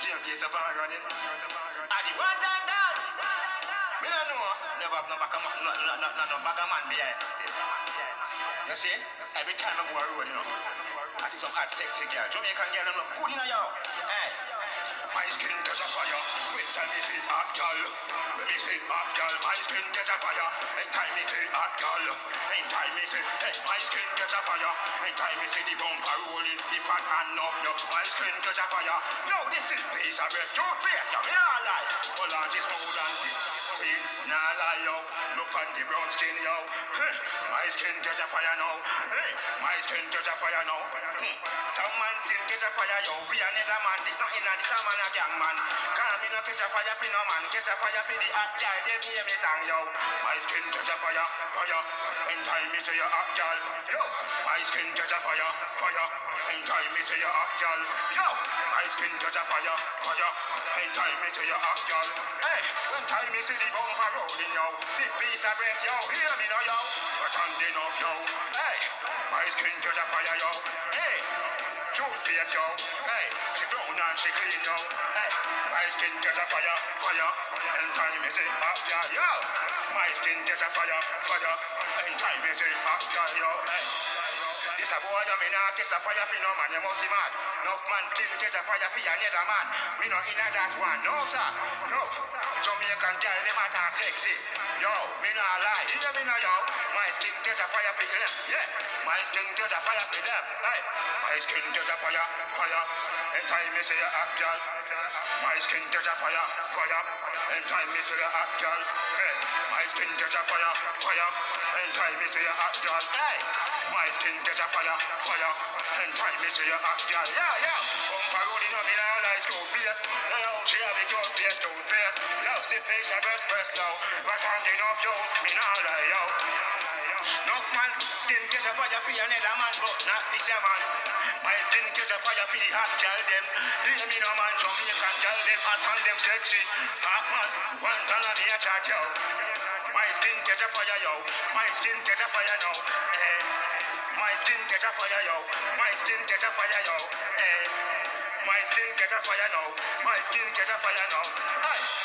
Game place up and running. I the one down down. Me don't know. Never have no back of man, no bag of man behind. You see? Every time I go a road, you know, I see some hot sexy girl. Jamaican girl, you know, good in a yo. Hey. My skin catch a fire. When time me see hot girl. When me see hot girl, my skin catch a fire. And time me see hot girl. And time me see, hey, my skin catch a fire. And time me see the bumper rolling, the fat hand up, yo. My skin catch a fire. Yo, this is piece of breast. Don't face, yo. Me not lie. Hold on, this smooth and thin. Nah lie, yo. Look on the brown skin, yo. Hey, my skin catch a fire now. Hey, my skin catch a fire now. Some man skin catch a fire, yo. We another man. This not in a this a man a gang man. Can't me no catch a fire for no man. Catch a fire for the hot girl. Them hear me song, yo. My skin catch a fire, fire. In time me say you hot girl, yo. My skin catch a fire, fire. In time me say you hot girl, yo. My skin catch a fire, fire. In time me say you hot girl. Hey, when time me see the bumper rolling, yo. The piece of breast, yo. Hear me now, yo. But standing up, yo. Hey, my skin catch a fire, yo. Hey, two face, yo. Hey, she brown and she clean, yo. Hey, my skin catch a fire, fire. In time me say hot girl, yo. My skin catch a fire, fire. In time me say hot girl, yo. Hey. This a boy, you me not catch a fire for no man, you must be mad. No man skin catch a fire for another man. Me not in that one, no sir. No, Jamaican girl, them are tan sexy. Yo, me not lie, you hear me now, yo. My skin catch a fire for them, yeah. My skin catch a fire for them, hey. My skin catch a fire, fire. In time me say a hot girl. My skin catch a fire, fire. In time me say a hot girl, hey. My skin catch a fire, fire. In time me say a hot girl, hey. My skin catch a fire, fire. And time me say you hot girl, yeah, yeah. Bumper rolling on me now like so fierce. Yo, she have a good face, don't face. Yo, still face her breast now. But I'm enough, yo, me now lie, yo. Enough man, skin catch a fire for another man, but not this a man. My skin catch a fire for the hot girl, them. Hear me no man, Jamaican girl, them hot and them sexy. Hot man, $1 me a chat, yo. My skin catch a fire, yo. My skin catch a fire now. Hey. My skin catch a fire, yo. My skin catch a fire, yo. Hey. My skin catch a fire now. My skin catch a fire now. Hey.